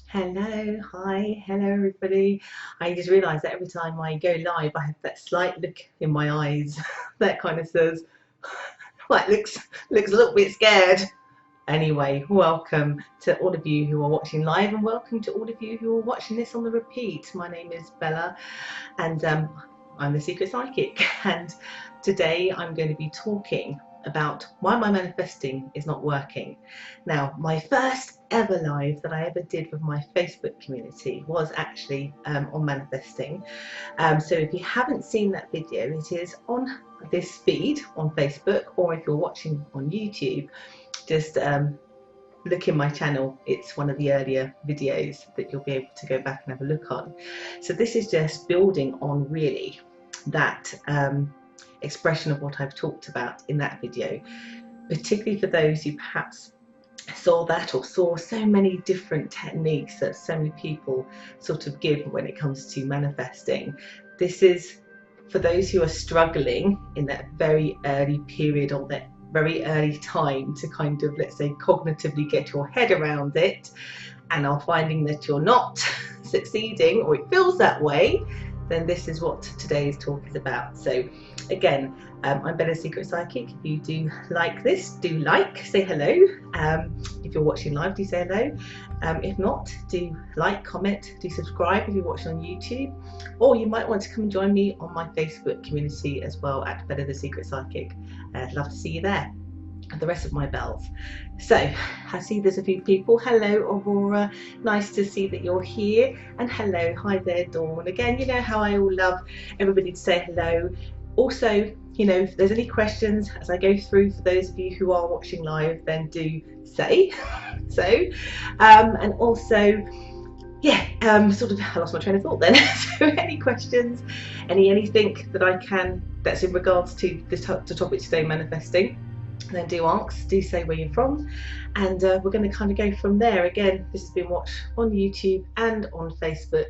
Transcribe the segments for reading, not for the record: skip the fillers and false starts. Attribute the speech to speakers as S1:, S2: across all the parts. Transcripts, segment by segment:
S1: Hello, hi, hello everybody. I just realised that every time I go live I have that slight look in my eyes that kind of says, like, looks a little bit scared. Anyway, welcome to all of you who are watching live, and welcome to all of you who are watching this on the repeat. My name is Bella, and I'm the Secret Psychic, and today I'm going to be talking about why my manifesting is not working. Now, my first ever live that I ever did with my Facebook community was actually on manifesting. So if you haven't seen that video, it is on this feed on Facebook, or if you're watching on YouTube, just look in my channel. It's one of the earlier videos that you'll be able to go back and have a look on. So this is just building on really that expression of what I've talked about in that video, particularly for those who perhaps saw that or saw so many different techniques that so many people sort of give when it comes to manifesting. This is for those who are struggling in that very early period, or that very early time to kind of, let's say, cognitively get your head around it, and are finding that you're not succeeding, or it feels that way. Then this is what today's talk is about. So again, I'm Bella's Secret Psychic. If you do like this, do like, say hello. If you're watching live, do say hello. If not, do like, comment, do subscribe if you're watching on YouTube, or you might want to come and join me on my Facebook community as well at Bella the Secret Psychic. I'd love to see you there. And the rest of my bells. So I see there's a few people. Hello Aurora, nice to see that you're here. And hello, hi there Dawn. Again, you know how I all love everybody to say hello. Also, you know, if there's any questions as I go through, for those of you who are watching live, then do say so. And also, yeah, sort of, I lost my train of thought then. So any questions, anything that I can, that's in regards to this the topic today, manifesting, then do ask, do say where you're from, and we're going to kind of go from there. Again, this has been watched on YouTube and on Facebook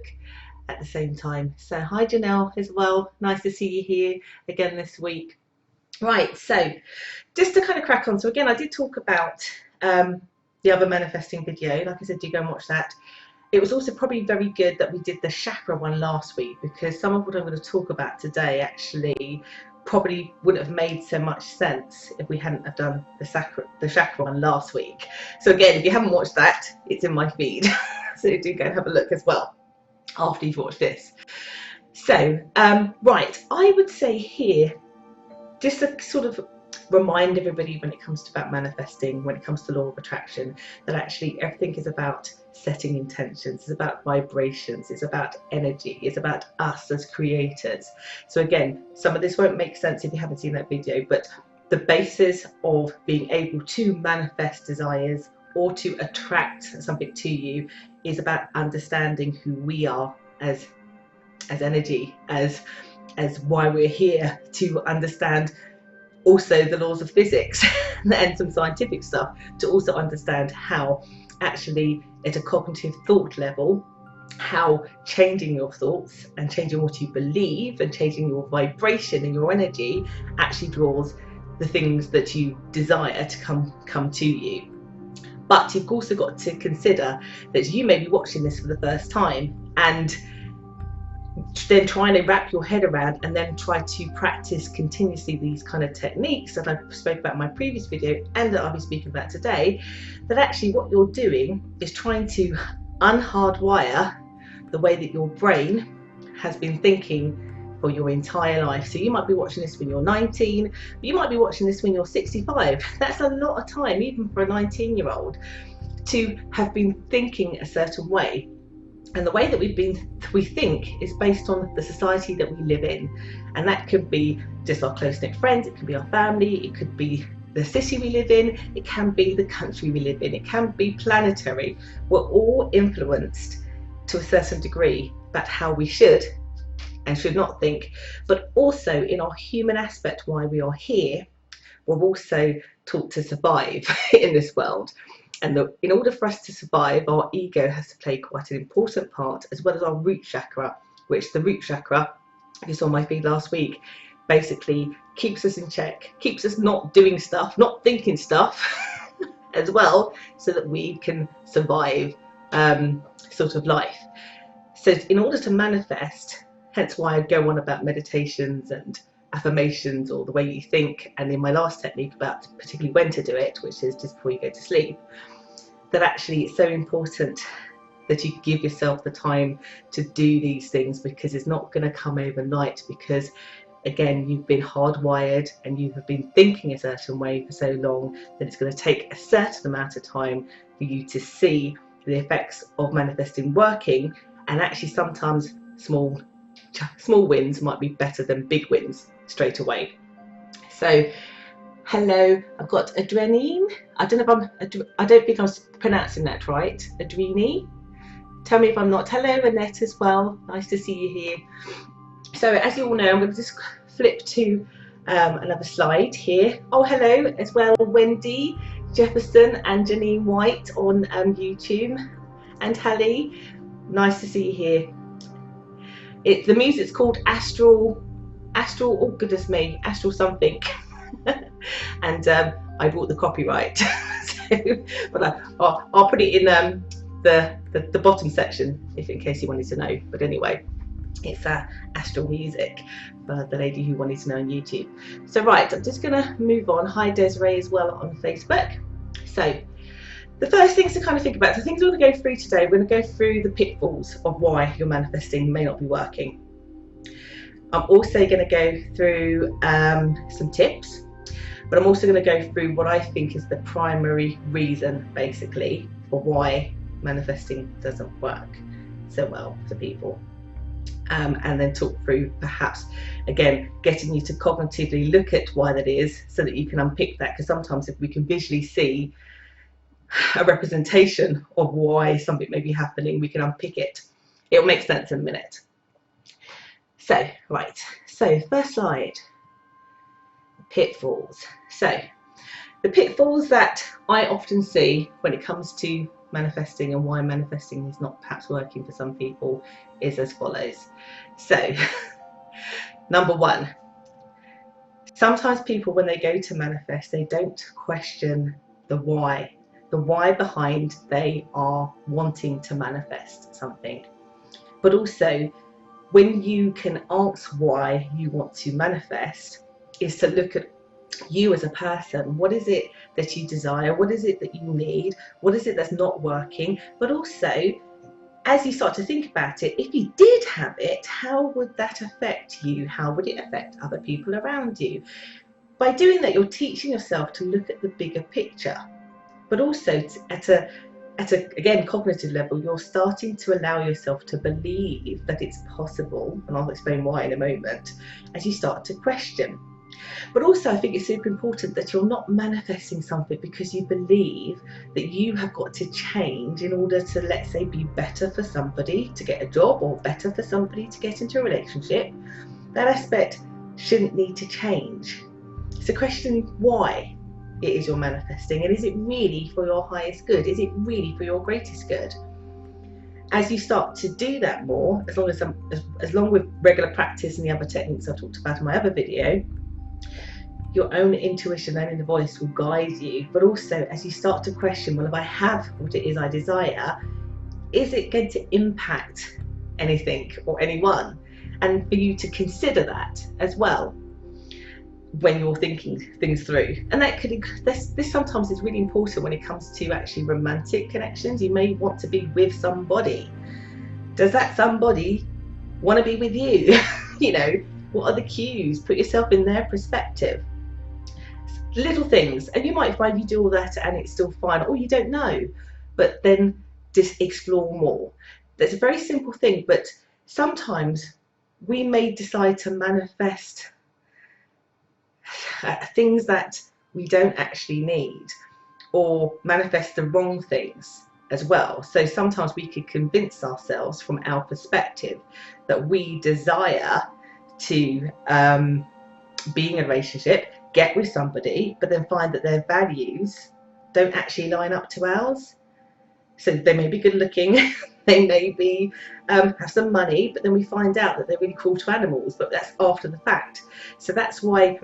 S1: at the same time. So hi Janelle as well, nice to see you here again this week. Right, so just to kind of crack on, so again I did talk about the other manifesting video. Like I said, do go and watch that. It was also probably very good that we did the chakra one last week, because some of what I'm going to talk about today actually probably wouldn't have made so much sense if we hadn't have done the chakra one last week. So again, if you haven't watched that, it's in my feed. So do go and have a look as well after you've watched this. So right, I would say here, just to sort of remind everybody when it comes to about manifesting, when it comes to law of attraction, that actually everything is about setting intentions, it's about vibrations, it's about energy, it's about us as creators. So again, some of this won't make sense if you haven't seen that video, but the basis of being able to manifest desires or to attract something to you is about understanding who we are as energy, as why we're here, to understand also the laws of physics and some scientific stuff, to also understand how actually at a cognitive thought level, how changing your thoughts and changing what you believe and changing your vibration and your energy actually draws the things that you desire to come to you. But you've also got to consider that you may be watching this for the first time, and then trying to wrap your head around and then try to practice continuously these kind of techniques that I spoke about in my previous video and that I'll be speaking about today, that actually what you're doing is trying to unhardwire the way that your brain has been thinking for your entire life. So you might be watching this when you're 19, but you might be watching this when you're 65. That's a lot of time, even for a 19-year-old, to have been thinking a certain way. And the way that we think is based on the society that we live in, and that could be just our close-knit friends, it could be our family, it could be the city we live in, it can be the country we live in, it can be planetary. We're all influenced to a certain degree about how we should and should not think, but also in our human aspect, why we are here, we're also taught to survive in this world. And in order for us to survive, our ego has to play quite an important part, as well as our root chakra, which the root chakra, if you saw my feed last week, basically keeps us in check, keeps us not doing stuff, not thinking stuff as well, so that we can survive sort of life. So in order to manifest, hence why I go on about meditations and affirmations or the way you think, and in my last technique about particularly when to do it, which is just before you go to sleep, that actually it's so important that you give yourself the time to do these things, because it's not going to come overnight, because again, you've been hardwired and you have been thinking a certain way for so long that it's going to take a certain amount of time for you to see the effects of manifesting working. And actually sometimes small wins might be better than big wins straight away. So hello, I've got Adrenine. I don't think I'm pronouncing that right. Adrini. Tell me if I'm not. Hello, Annette as well. Nice to see you here. So as you all know, I'm going to just flip to another slide here. Oh, hello as well, Wendy Jefferson and Janine White on YouTube, and Hallie. Nice to see you here. The music's called Astral. Oh goodness me, Astral something. And I bought the copyright, so, but I'll put it in the bottom section if in case you wanted to know. But anyway, it's Astral music for the lady who wanted to know on YouTube. So right, I'm just gonna move on. Hi Desiree as well on Facebook. So the first things to kind of think about, the things we're going to go through today, we're going to go through the pitfalls of why your manifesting may not be working. I'm also going to go through some tips, but I'm also going to go through what I think is the primary reason basically for why manifesting doesn't work so well for people. And then talk through perhaps again getting you to cognitively look at why that is, so that you can unpick that, because sometimes if we can visually see a representation of why something may be happening, we can unpick it. It'll make sense in a minute. So right, so first slide, pitfalls. So the pitfalls that I often see when it comes to manifesting and why manifesting is not perhaps working for some people is as follows. So number one, sometimes people when they go to manifest, they don't question the why behind they are wanting to manifest something. But also when you can ask why you want to manifest, is to look at you as a person. What is it that you desire? What is it that you need? What is it that's not working? But also, as you start to think about it, if you did have it, how would that affect you? How would it affect other people around you? By doing that, you're teaching yourself to look at the bigger picture. But also at a again cognitive level, you're starting to allow yourself to believe that it's possible, and I'll explain why in a moment, as you start to question. But also I think it's super important that you're not manifesting something because you believe that you have got to change in order to, let's say, be better for somebody to get a job, or better for somebody to get into a relationship. That aspect shouldn't need to change. So question why it is you're manifesting, and is it really for your highest good? Is it really for your greatest good? As you start to do that more, as long with regular practice and the other techniques I talked about in my other video, your own intuition and inner voice will guide you. But also as you start to question, well, if I have what it is I desire, is it going to impact anything or anyone? And for you to consider that as well when you're thinking things through. And that could, this sometimes is really important when it comes to actually romantic connections. You may want to be with somebody. Does that somebody want to be with you? You know, what are the cues? Put yourself in their perspective. Little things, and you might find you do all that and it's still fine, or you don't know, but then just explore more. There's a very simple thing, but sometimes we may decide to manifest things that we don't actually need, or manifest the wrong things as well. So sometimes we could convince ourselves from our perspective that we desire to be in a relationship, get with somebody, but then find that their values don't actually line up to ours. So they may be good looking, they may be have some money, but then we find out that they're really cruel to animals, but that's after the fact. So that's why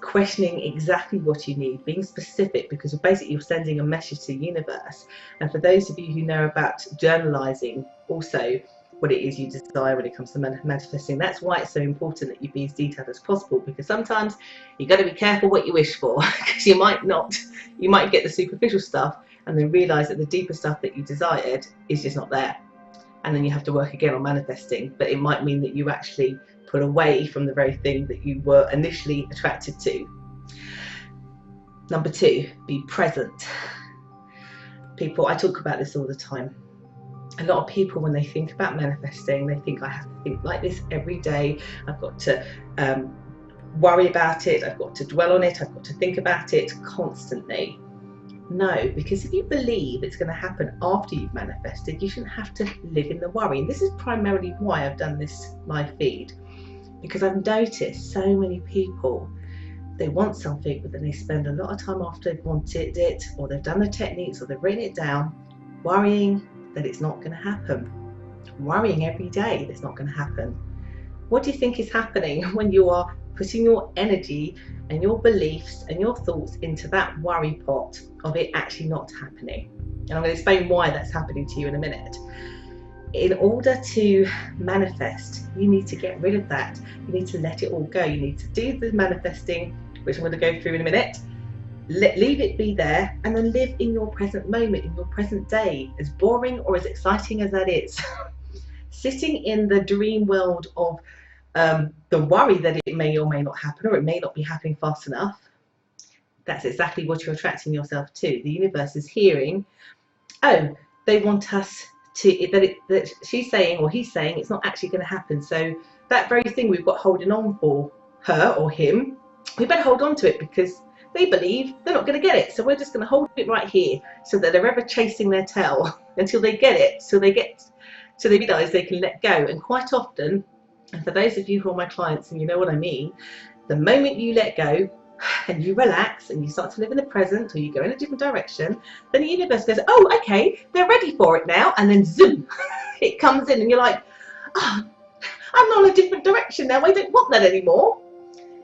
S1: questioning exactly what you need, being specific, because basically you're sending a message to the universe. And for those of you who know about journalizing, also what it is you desire when it comes to manifesting, that's why it's so important that you be as detailed as possible, because sometimes you've got to be careful what you wish for, because you might get the superficial stuff and then realize that the deeper stuff that you desired is just not there, and then you have to work again on manifesting. But it might mean that you actually pull away from the very thing that you were initially attracted to. Number 2, be present. People, I talk about this all the time. A lot of people, when they think about manifesting, they think I have to think like this every day. I've got to worry about it. I've got to dwell on it. I've got to think about it constantly. No, because if you believe it's going to happen after you've manifested, you shouldn't have to live in the worry. And this is primarily why I've done this live feed, because I've noticed so many people, they want something, but then they spend a lot of time after they've wanted it, or they've done the techniques, or they've written it down, worrying that it's not going to happen. Worrying every day that it's not going to happen. What do you think is happening when you are putting your energy and your beliefs and your thoughts into that worry pot of it actually not happening? And I'm going to explain why that's happening to you in a minute. In order to manifest, you need to get rid of that. You need to let it all go. You need to do the manifesting, which I'm going to go through in a minute. Leave it be there, and then live in your present moment, in your present day, as boring or as exciting as that is. Sitting in the dream world of the worry that it may or may not happen, or it may not be happening fast enough, that's exactly what you're attracting yourself to. The universe is hearing, oh, they want us to, that she's saying or he's saying it's not actually going to happen. So that very thing we've got holding on for her or him, we better hold on to it, because they believe they're not going to get it. So we're just going to hold it right here, so that they're ever chasing their tail until they get it, so they realize they can let go. And quite often, and for those of you who are my clients and you know what I mean, the moment you let go and you relax and you start to live in the present, or you go in a different direction, then the universe goes, oh, okay, they're ready for it now. And then zoom, it comes in, and you're like, oh, I'm on a different direction now. I don't want that anymore.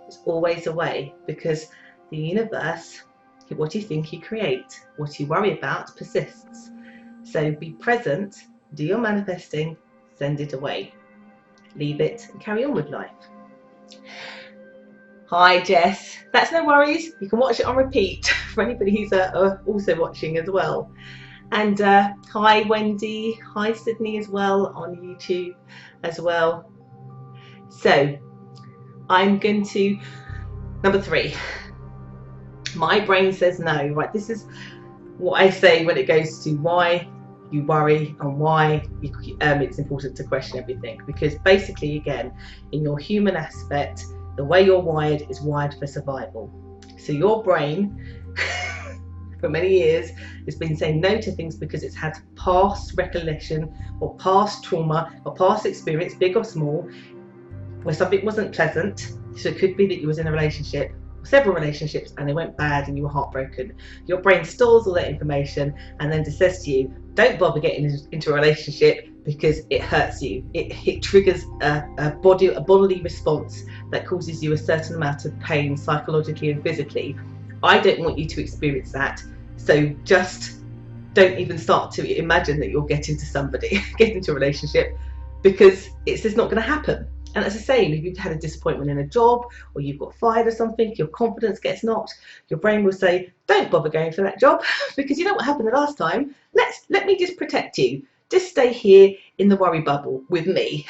S1: It's always a way, because the universe, what you think you create, what you worry about persists. So be present, do your manifesting, send it away. Leave it and carry on with life. Hi Jess, that's no worries, you can watch it on repeat for anybody who's also watching as well. And hi Wendy, hi Sydney as well on YouTube as well. So I'm going to, number 3, my brain says no, right? This is what I say when it goes to why you worry and why it's important to question everything. Because basically, again, in your human aspect, the way you're wired is wired for survival. So your brain for many years has been saying no to things because it's had past recollection or past trauma or past experience, big or small, where something wasn't pleasant. So it could be that you was in a relationship, several relationships, and they went bad and you were heartbroken. Your brain stores all that information and then just says to you, don't bother getting into a relationship because it hurts you. It triggers a bodily response that causes you a certain amount of pain psychologically and physically. I don't want you to experience that. So just don't even start to imagine that you'll get into a relationship, because it's just not going to happen. And it's the same if you've had a disappointment in a job, or you've got fired or something, your confidence gets knocked, your brain will say, don't bother going for that job, because you know what happened the last time. Let me just protect you. Just stay here in the worry bubble with me.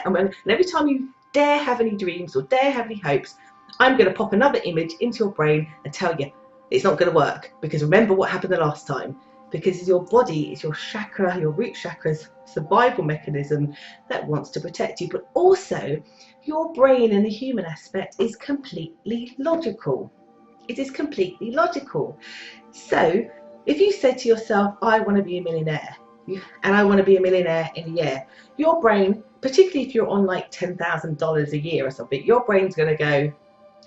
S1: And every time you dare have any dreams or dare have any hopes, I'm going to pop another image into your brain and tell you it's not going to work, because remember what happened the last time. Because your body is your chakra, your root chakra's survival mechanism that wants to protect you. But also, your brain in the human aspect is completely logical. It is completely logical. So if you said to yourself, I want to be a millionaire, and I want to be a millionaire in a year, your brain, particularly if you're on like $10,000 a year or something, your brain's going to go,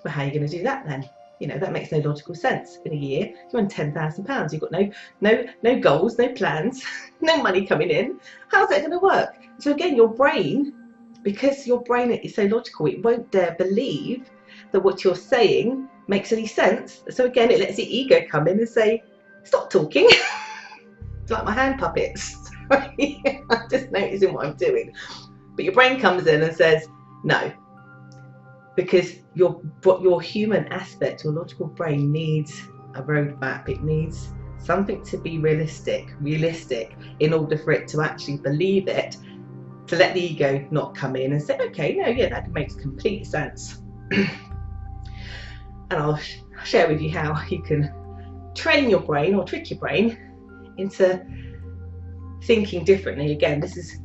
S1: well, how are you going to do that then? You know, that makes no logical sense. In a year, you're on £10,000. You've got no goals, no plans, no money coming in. How's that going to work? So again, your brain, because your brain is so logical, it won't dare believe that what you're saying makes any sense. So again, it lets the ego come in and say, stop talking. It's like my hand puppets. I'm just noticing what I'm doing. But your brain comes in and says, no. Because your human aspect, your logical brain needs a roadmap. It needs something to be realistic in order for it to actually believe it, to let the ego not come in and say, okay, no, yeah, that makes complete sense. And I'll share with you how you can train your brain or trick your brain into thinking differently. Again, this is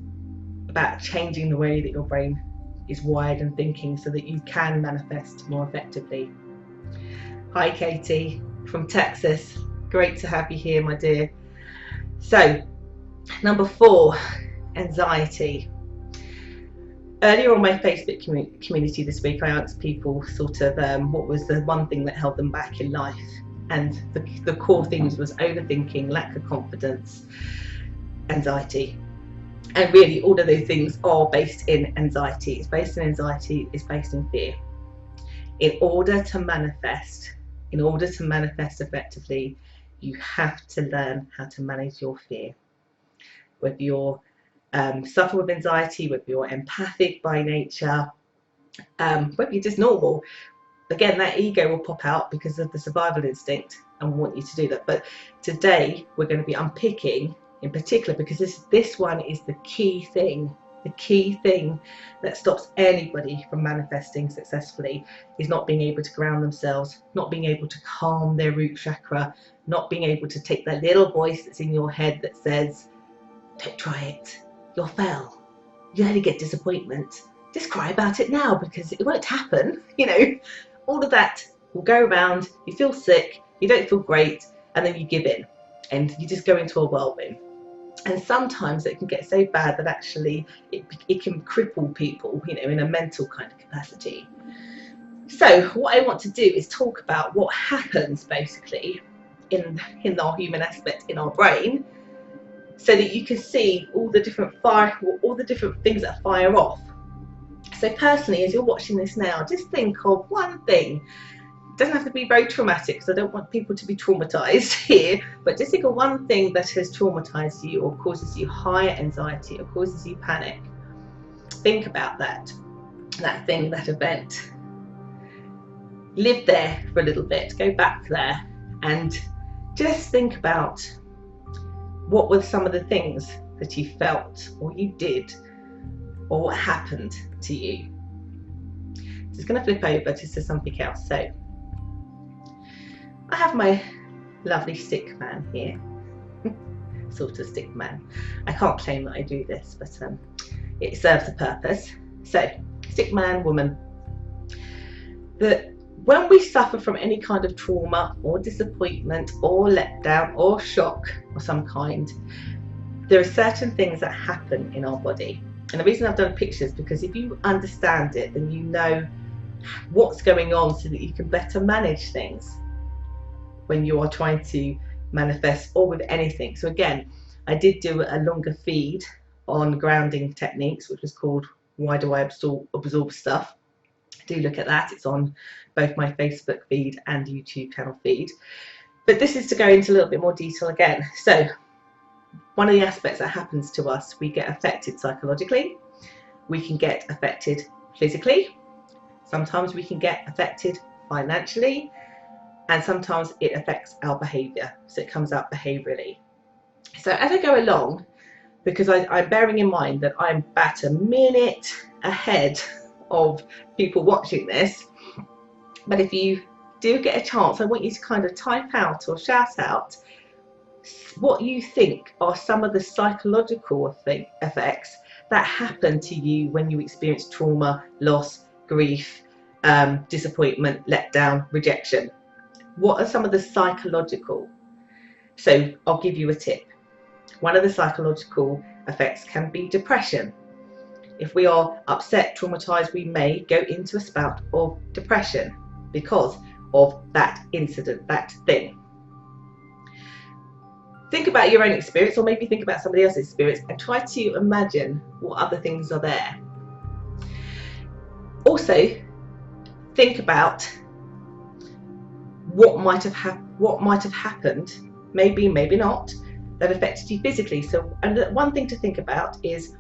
S1: about changing the way that your brain is wired and thinking so that you can manifest more effectively. Hi Katie from Texas, great to have you here, my dear. So number 4, anxiety. Earlier on my Facebook community this week, I asked people sort of what was the one thing that held them back in life, and the core themes was overthinking, lack of confidence, anxiety. And really all of those things are based in anxiety. It's based in anxiety, it's based in fear. In order to manifest effectively, you have to learn how to manage your fear. Whether you're suffer with anxiety, whether you're empathic by nature, whether you're just normal, again, that ego will pop out because of the survival instinct and want you to do that. But today we're going to be unpicking in particular, because this one is the key thing that stops anybody from manifesting successfully, is not being able to ground themselves, not being able to calm their root chakra, not being able to take that little voice that's in your head that says, don't try it, you'll fail, you only get disappointment, just cry about it now because it won't happen. You know, all of that will go around, you feel sick, you don't feel great, and then you give in and you just go into a whirlwind. And sometimes it can get so bad that actually it can cripple people, you know, in a mental kind of capacity. So what I want to do is talk about what happens basically in our human aspect in our brain, so that you can see all the different things that fire off. So personally, as you're watching this now, just think of one thing. It doesn't have to be very traumatic, because I don't want people to be traumatized here, but just think of one thing that has traumatized you or causes you higher anxiety or causes you panic. Think about that thing, that event. Live there for a little bit, go back there and just think about what were some of the things that you felt or you did or what happened to you. Just going to flip over to something else. So I have my lovely stick man here, sort of stick man. I can't claim that I do this, but it serves a purpose. So stick man, woman. When we suffer from any kind of trauma or disappointment or letdown or shock of some kind, there are certain things that happen in our body. And the reason I've done pictures, because if you understand it, then you know what's going on so that you can better manage things when you are trying to manifest or with anything. So again, I did do a longer feed on grounding techniques, which was called Why Do I Absorb Stuff? Do look at that. It's on both my Facebook feed and YouTube channel feed. But this is to go into a little bit more detail again. So one of the aspects that happens to us, we get affected psychologically, we can get affected physically, sometimes we can get affected financially, and sometimes it affects our behaviour, so it comes out behaviourally. So as I go along, because I'm bearing in mind that I'm about a minute ahead of people watching this, but if you do get a chance, I want you to kind of type out or shout out what you think are some of the psychological effects that happen to you when you experience trauma, loss, grief, disappointment, letdown, rejection. What are some of the psychological? So I'll give you a tip. One of the psychological effects can be depression. If we are upset, traumatized, we may go into a spout of depression because of that incident, that thing. Think about your own experience, or maybe think about somebody else's experience, and try to imagine what other things are there. Also, think about what might have happened, maybe not, that affected you physically. So, and one thing to think about is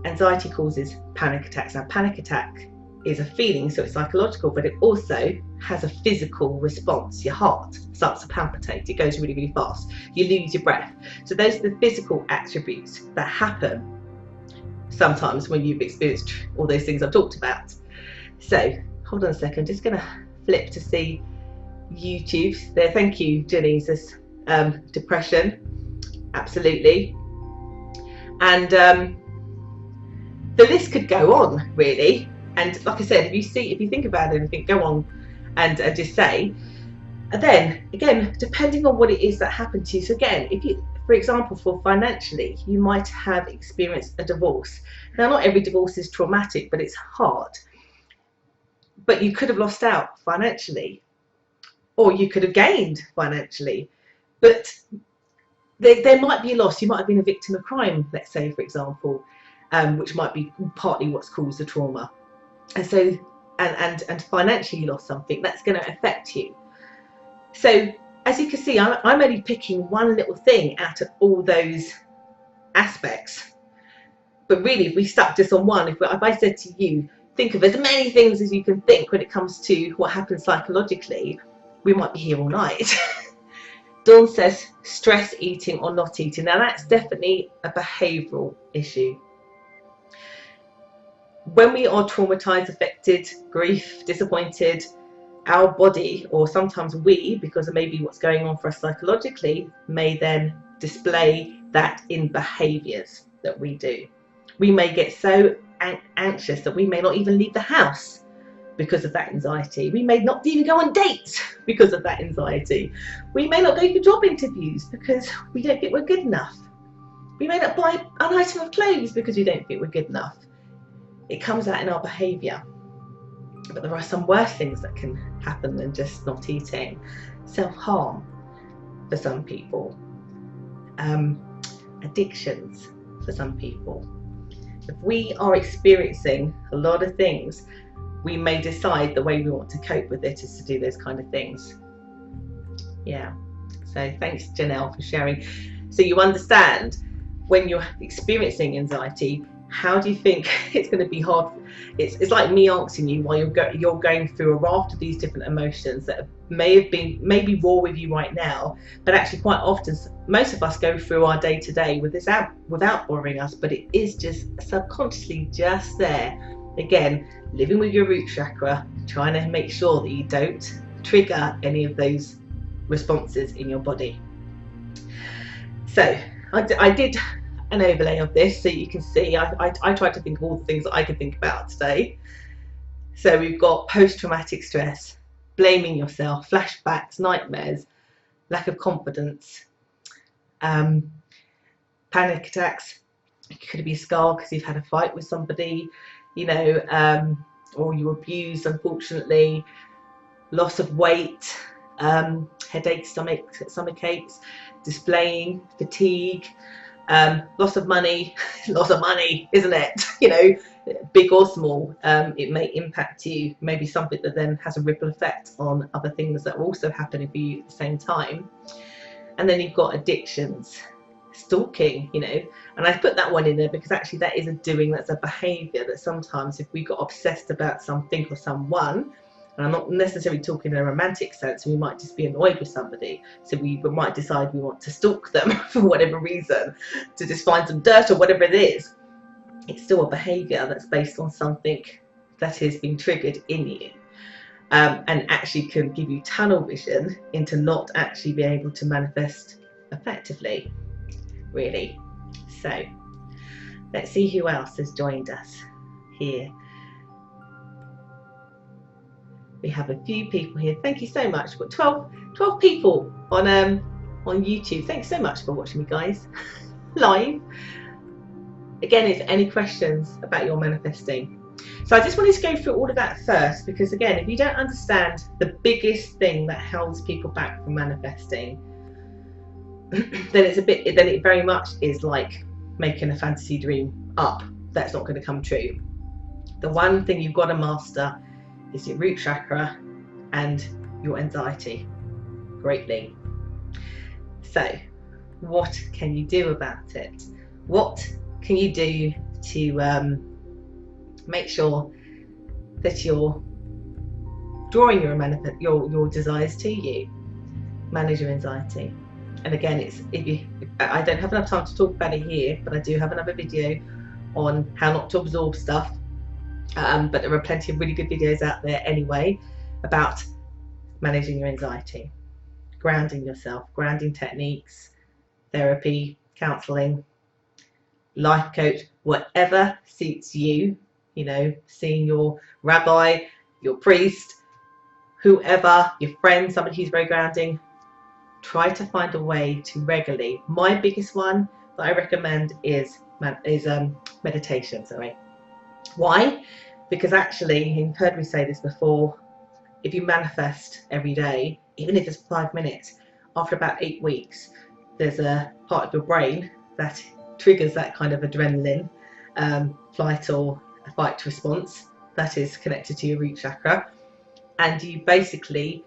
S1: anxiety causes panic attacks. Now, panic attack is a feeling, so it's psychological, but it also has a physical response. Your heart starts to palpitate, it goes really, really fast, you lose your breath. So those are the physical attributes that happen sometimes when you've experienced all those things I've talked about. So hold on a second, just going to flip to see YouTube there. Thank you, Janice's depression, absolutely. And the list could go on, really. And like I said, if you think about anything, go on and just say. And then again, depending on what it is that happened to you. So again, if you, for example, for financially, you might have experienced a divorce. Now, not every divorce is traumatic, but it's hard. But you could have lost out financially, or you could have gained financially. But there might be a loss. You might have been a victim of crime, let's say, for example, which might be partly what's caused the trauma. And so, and financially you lost something, that's going to affect you. So as you can see, I'm only picking one little thing out of all those aspects. But really, if we stuck just on one, if I said to you, think of as many things as you can think when it comes to what happens psychologically, we might be here all night. Dawn says stress eating or not eating. Now that's definitely a behavioural issue. When we are traumatized, affected, grief, disappointed, our body, or sometimes we, because of maybe what's going on for us psychologically, may then display that in behaviours that we do. We may get so anxious that we may not even leave the house because of that anxiety. We may not even go on dates because of that anxiety. We may not go for job interviews because we don't think we're good enough. We may not buy an item of clothes because we don't think we're good enough. It comes out in our behaviour. But there are some worse things that can happen than just not eating. Self-harm for some people. Addictions for some people. If we are experiencing a lot of things, we may decide the way we want to cope with it is to do those kind of things. Yeah. So thanks, Janelle, for sharing. So you understand when you're experiencing anxiety, how do you think it's going to be hard? It's like me answering you while you're going through a raft of these different emotions that may be raw with you right now, but actually quite often most of us go through our day to day with this out without bothering us, but it is just subconsciously just there. Again, living with your root chakra, trying to make sure that you don't trigger any of those responses in your body. So I did an overlay of this so you can see. I tried to think of all the things that I could think about today. So we've got post-traumatic stress, blaming yourself, flashbacks, nightmares, lack of confidence, panic attacks. It could be a scar because you've had a fight with somebody, you know, or you were abused, unfortunately, loss of weight, headaches, stomach aches, displaying, fatigue, loss of money, isn't it? You know, big or small, it may impact you, maybe something that then has a ripple effect on other things that are also happening for you at the same time. And then you've got addictions, stalking, you know, and I put that one in there because actually that is a doing, that's a behaviour that sometimes if we got obsessed about something or someone, and I'm not necessarily talking in a romantic sense, we might just be annoyed with somebody, so we might decide we want to stalk them for whatever reason, to just find some dirt or whatever it is. It's still a behaviour that's based on something that has been triggered in you, and actually can give you tunnel vision into not actually being able to manifest effectively, really. So let's see who else has joined us here. We have a few people here. Thank you so much. We've got 12 people on YouTube. Thanks so much for watching me, guys, live. Again, if any questions about your manifesting. So I just wanted to go through all of that first, because again, if you don't understand the biggest thing that holds people back from manifesting, then it very much is like making a fantasy dream up that's not going to come true. The one thing you've got to master is your root chakra and your anxiety greatly. So what can you do about it? What can you do to make sure that you're drawing your desires to you? Manage your anxiety. And again, I don't have enough time to talk about it here, but I do have another video on how not to absorb stuff. But there are plenty of really good videos out there anyway about managing your anxiety, grounding yourself, grounding techniques, therapy, counselling, life coach, whatever suits you. You know, seeing your rabbi, your priest, whoever, your friend, somebody who's very grounding. Try to find a way to regularly. My biggest one that I recommend is meditation. Why? Because actually, you've heard me say this before, if you manifest every day, even if it's 5 minutes, after about 8 weeks, there's a part of your brain that triggers that kind of adrenaline, flight or fight response that is connected to your root chakra, and you basically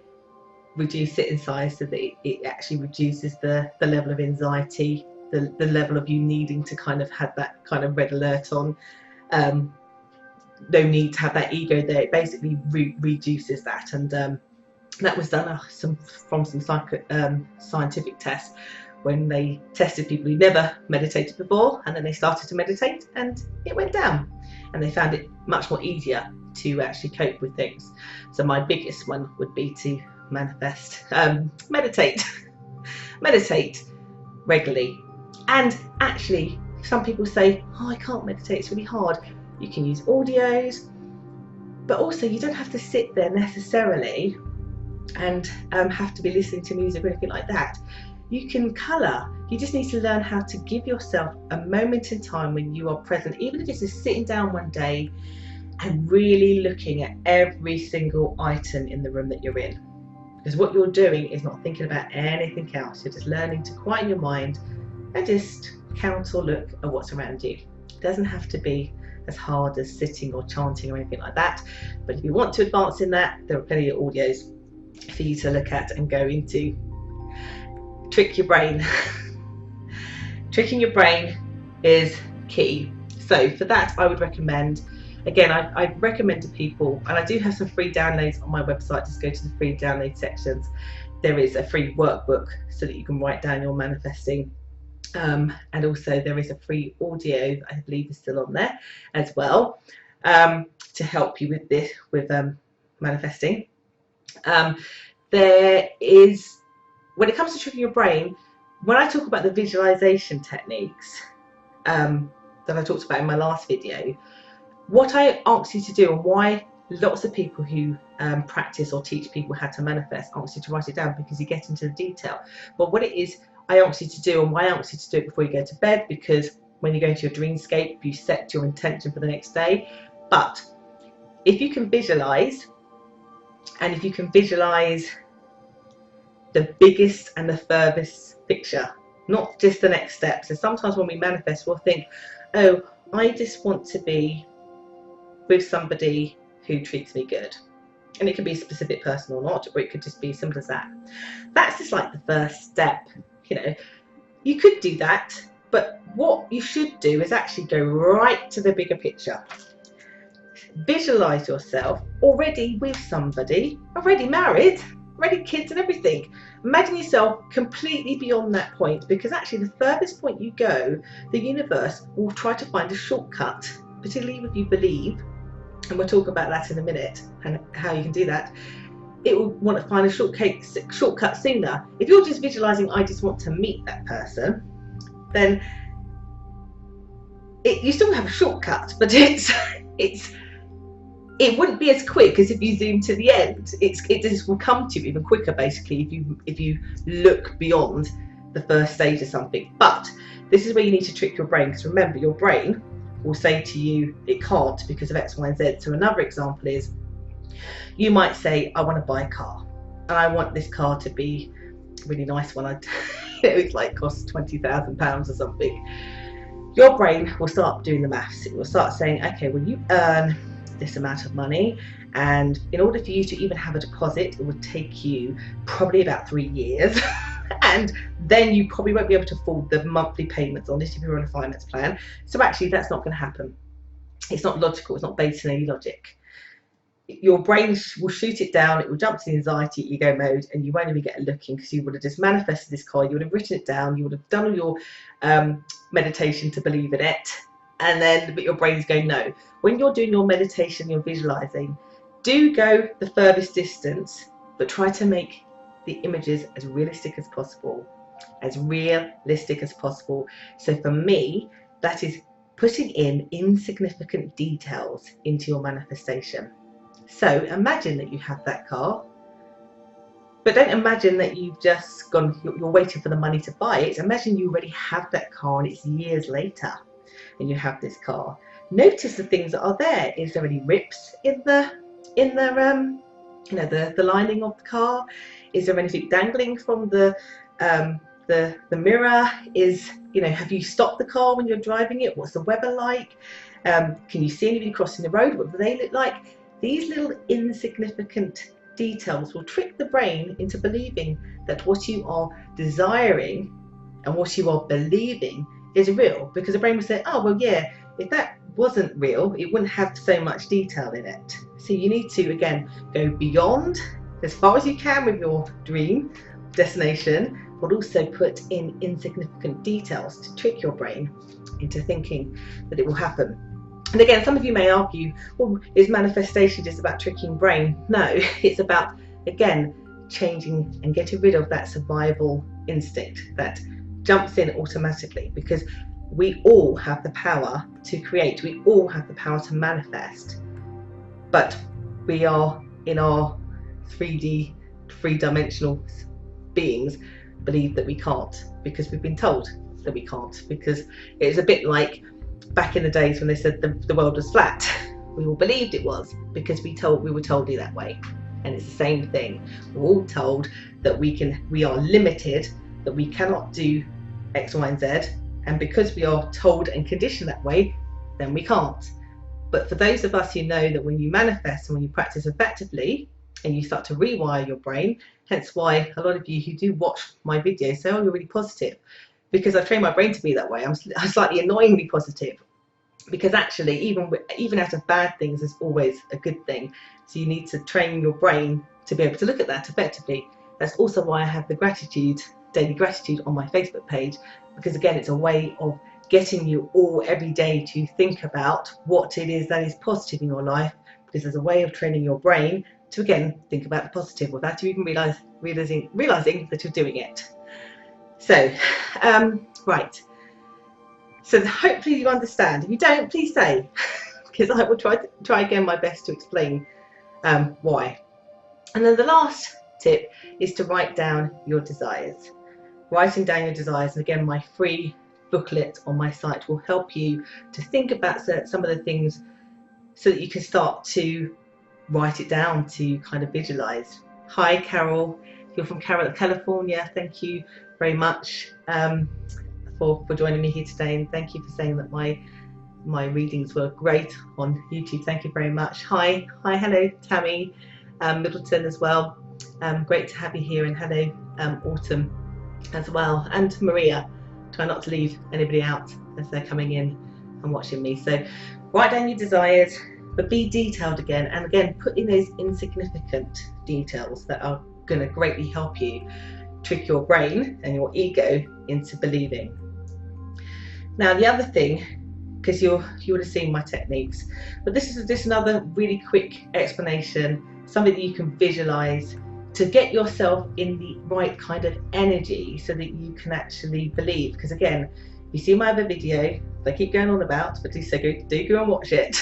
S1: reduce it in size so that it actually reduces the level of anxiety, the level of you needing to kind of have that kind of red alert on. No need to have that ego there. It basically reduces that, and that was done from some scientific tests when they tested people who never meditated before, and then they started to meditate and it went down, and they found it much more easier to actually cope with things. So my biggest one would be to meditate regularly. And actually, some people say, oh, I can't meditate, it's really hard. You can use audios, but also you don't have to sit there necessarily and have to be listening to music or anything like that. You can colour. You just need to learn how to give yourself a moment in time when you are present, even if it's just sitting down one day and really looking at every single item in the room that you're in. Because what you're doing is not thinking about anything else. You're just learning to quieten your mind and just count or look at what's around you. It doesn't have to be as hard as sitting or chanting or anything like that. But if you want to advance in that, there are plenty of audios for you to look at and go into. Trick your brain. Tricking your brain is key. So for that, I would recommend, again, I recommend to people, and I do have some free downloads on my website. Just go to the free download sections. There is a free workbook so that you can write down your manifesting, and also there is a free audio, I believe is still on there as well, to help you with this, with manifesting. There is, when it comes to tricking your brain, when I talk about the visualization techniques that I talked about in my last video, what I ask you to do, and why lots of people who practice or teach people how to manifest ask you to write it down, because you get into the detail. But what it is I ask you to do, and why I ask you to do it before you go to bed, because when you go into your dreamscape, you set your intention for the next day. But if you can visualize, and if you can visualize the biggest and the furthest picture, not just the next step. So sometimes when we manifest, we'll think, oh, I just want to be with somebody who treats me good. And it could be a specific person or not, or it could just be as simple as that. That's just like the first step. You know, you could do that, but what you should do is actually go right to the bigger picture. Visualize yourself already with somebody, already married, already kids and everything. Imagine yourself completely beyond that point, because actually the furthest point you go, the universe will try to find a shortcut, particularly if you believe, and we'll talk about that in a minute and how you can do that. It will want to find a shortcut sooner. If you're just visualizing, I just want to meet that person, then you still have a shortcut, but it wouldn't be as quick as if you zoom to the end. It just will come to you even quicker, basically, if you look beyond the first stage of something. But this is where you need to trick your brain, because remember, your brain will say to you it can't because of X, Y, and Z. So another example is, you might say, I want to buy a car, and I want this car to be a really nice one. It's like costs £20,000 or something. Your brain will start doing the maths. It will start saying, okay, well, you earn this amount of money, and in order for you to even have a deposit, it would take you probably about 3 years. And then you probably won't be able to afford the monthly payments on it if you're on a finance plan. So actually that's not going to happen. It's not logical, it's not based on any logic. Your brain will shoot it down, it will jump to the anxiety ego mode, and you won't even get a look in, because you would have just manifested this car, you would have written it down, you would have done all your meditation to believe in it, and then but your brain's going no. When you're doing your meditation, you're visualizing, do go the furthest distance, but try to make the images as realistic as possible. As realistic as possible. So for me, that is putting in insignificant details into your manifestation. So imagine that you have that car, but don't imagine that you've just gone, you're waiting for the money to buy it. Imagine you already have that car and it's years later and you have this car. Notice the things that are there. Is there any rips in the lining of the car? Is there anything dangling from the mirror? Have you stopped the car when you're driving it? What's the weather like? Can you see anybody crossing the road? What do they look like? These little insignificant details will trick the brain into believing that what you are desiring and what you are believing is real, because the brain will say, oh well, yeah, if that wasn't real, it wouldn't have so much detail in it. So you need to, again, go beyond as far as you can with your dream destination, but also put in insignificant details to trick your brain into thinking that it will happen. And again, some of you may argue, well, is manifestation just about tricking brain? No, it's about, again, changing and getting rid of that survival instinct that jumps in automatically, because we all have the power to create, we all have the power to manifest, but we are in our 3D, three-dimensional beings believe that we can't, because we've been told that we can't, because it's a bit like back in the days when they said the world was flat. We all believed it was, because we were told it that way. And it's the same thing. We're all told that we are limited, that we cannot do X, Y, and Z, and because we are told and conditioned that way, then we can't. But for those of us who know that when you manifest and when you practice effectively and you start to rewire your brain, hence why a lot of you who do watch my videos say, oh, you're really positive, because I've trained my brain to be that way. I'm slightly annoyingly positive, because actually even out of bad things is always a good thing. So you need to train your brain to be able to look at that effectively. That's also why I have the daily gratitude on my Facebook page, because again, it's a way of getting you all every day to think about what it is that is positive in your life, because there's a way of training your brain to again think about the positive without you even realizing that you're doing it. So right, so hopefully you understand. If you don't, please say, because I will try again my best to explain why. And then the last tip is to write down your desires. Writing down your desires, and again, my free booklet on my site will help you to think about some of the things so that you can start to write it down, to kind of visualize. Hi Carol, you're from California, thank you very much for joining me here today, and thank you for saying that my readings were great on YouTube. Thank you very much. Hi, hello Tammy Middleton as well. Great to have you here, and hello Autumn as well, and Maria. Try not to leave anybody out as they're coming in and watching me. So write down your desires, but be detailed again, and again put in those insignificant details that are going to greatly help you trick your brain and your ego into believing. Now the other thing, because you would have seen my techniques, but this is just another really quick explanation, something that you can visualize to get yourself in the right kind of energy so that you can actually believe. Because again, you see my other video I keep going on about, but do go and watch it,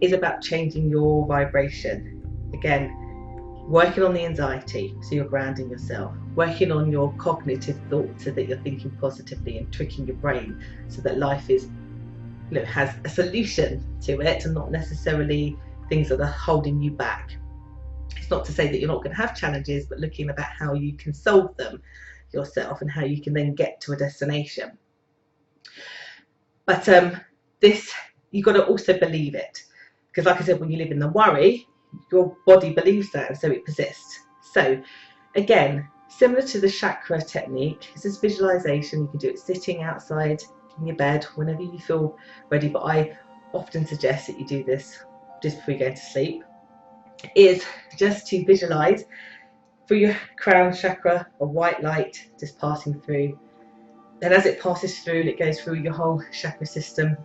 S1: is about changing your vibration. Again, working on the anxiety, so you're grounding yourself, working on your cognitive thoughts so that you're thinking positively and tricking your brain so that life is, has a solution to it and not necessarily things that are holding you back. It's not to say that you're not going to have challenges, but looking about how you can solve them yourself and how you can then get to a destination. But this, you've got to also believe it, Because like I said, when you live in the worry, your body believes that, and so it persists. So again, similar to the chakra technique, it's this visualization. You can do it sitting outside in your bed whenever you feel ready, but I often suggest that you do this just before you go to sleep, is just to visualize through your crown chakra a white light just passing through, and as it passes through, it goes through your whole chakra system,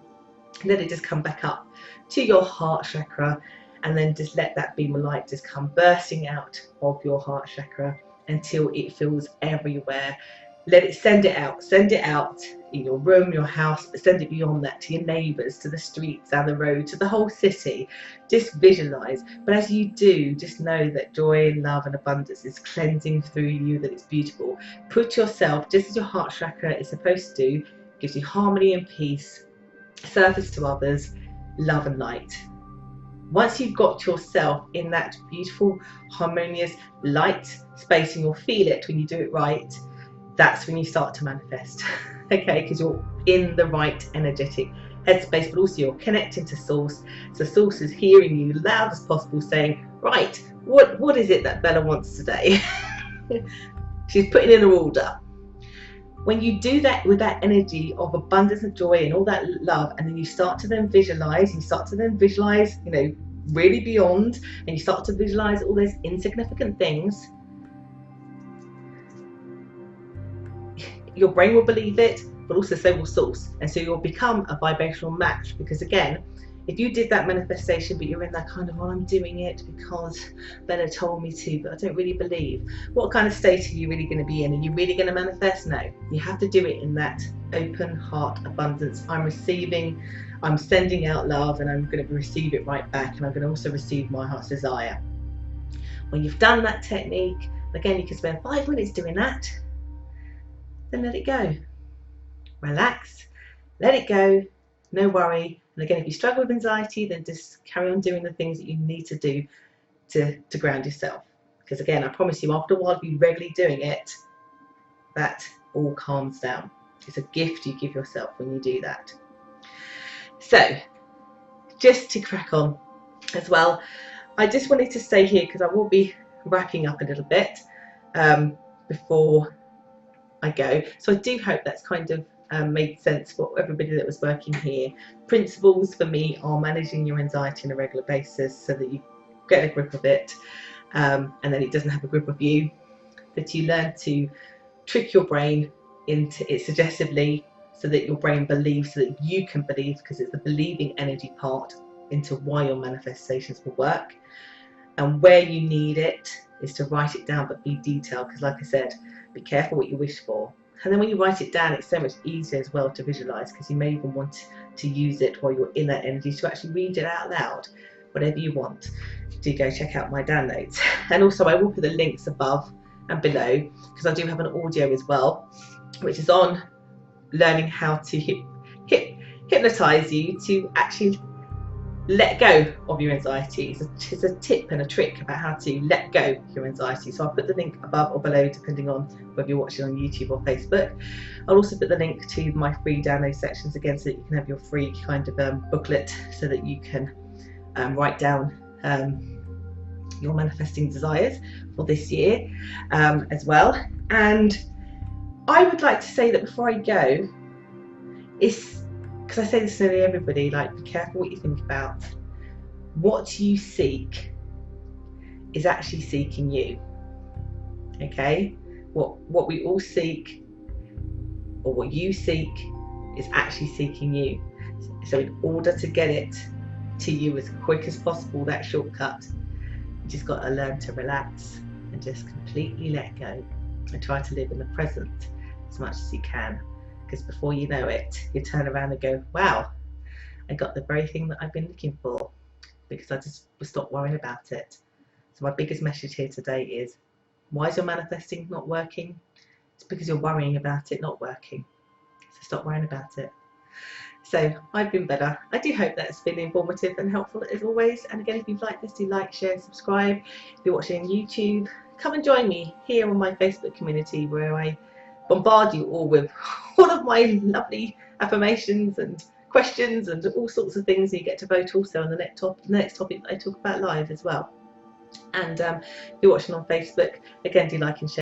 S1: and then it just come back up to your heart chakra, and then just let that beam of light just come bursting out of your heart chakra until it fills everywhere. Let it send it out in your room, your house, but send it beyond that to your neighbours, to the streets, down the road, to the whole city. Just visualise. But as you do, just know that joy, love and abundance is cleansing through you, that it's beautiful. Put yourself, just as your heart chakra is supposed to do, gives you harmony and peace, service to others, love and light. Once you've got yourself in that beautiful, harmonious, light space, and you'll feel it when you do it right, that's when you start to manifest. Okay, because you're in the right energetic headspace, but also you're connecting to source. So source is hearing you loud as possible, saying, right, what is it that Bella wants today? She's putting in her order. When you do that with that energy of abundance and joy and all that love, and then you start to then visualize, you know, really beyond, and you start to visualize all those insignificant things, your brain will believe it, but also so will source, and so you'll become a vibrational match. Because again, if you did that manifestation but you're in that kind of, well, I'm doing it because Bella told me to, but I don't really believe, what kind of state are you really going to be in? Are you really going to manifest? No, you have to do it in that open heart abundance. I'm receiving, I'm sending out love, and I'm going to receive it right back, and I'm going to also receive my heart's desire. When you've done that technique, again, you can spend 5 minutes doing that, then let it go. Relax, let it go, no worry. And again, if you struggle with anxiety, then just carry on doing the things that you need to do to ground yourself. Because again, I promise you, after a while, if you're regularly doing it, that all calms down. It's a gift you give yourself when you do that. So, just to crack on as well, I just wanted to stay here because I will be wrapping up a little bit before I go. So I do hope that's kind of made sense for everybody that was working here. Principles for me are managing your anxiety on a regular basis so that you get a grip of it, and then it doesn't have a grip of you, that you learn to trick your brain into it suggestively so that your brain believes, so that you can believe, because it's the believing energy part into why your manifestations will work. And where you need it is to write it down, but be detailed, because like I said, be careful what you wish for. And then when you write it down, it's so much easier as well to visualize, because you may even want to use it while you're in that energy to actually read it out loud, whatever you want. Do go check out my downloads. And also I will put the links above and below, because I do have an audio as well, which is on learning how to hypnotize you to actually let go of your anxiety. It's a tip and a trick about how to let go of your anxiety. So I'll put the link above or below, depending on whether you're watching on YouTube or Facebook. I'll also put the link to my free download sections again, so that you can have your free kind of booklet, so that you can write down your manifesting desires for this year as well. And I would like to say that before I go, is, because I say this to nearly everybody, like, be careful what you think about. What you seek is actually seeking you. Okay? What we all seek, or what you seek, is actually seeking you. So in order to get it to you as quick as possible, that shortcut, you just got to learn to relax and just completely let go and try to live in the present as much as you can. Because before you know it, you turn around and go, wow, I got the very thing that I've been looking for, because I just stopped worrying about it. So my biggest message here today is, why is your manifesting not working? It's because you're worrying about it not working. So stop worrying about it. So I've been Bella. I do hope that's been informative and helpful as always. And again, if you've liked this, do like, share, subscribe. If you're watching on YouTube, come and join me here on my Facebook community, where I bombard you all with all of my lovely affirmations and questions and all sorts of things. You get to vote also on the next topic that I talk about live as well. And if you're watching on Facebook, again, do like and share.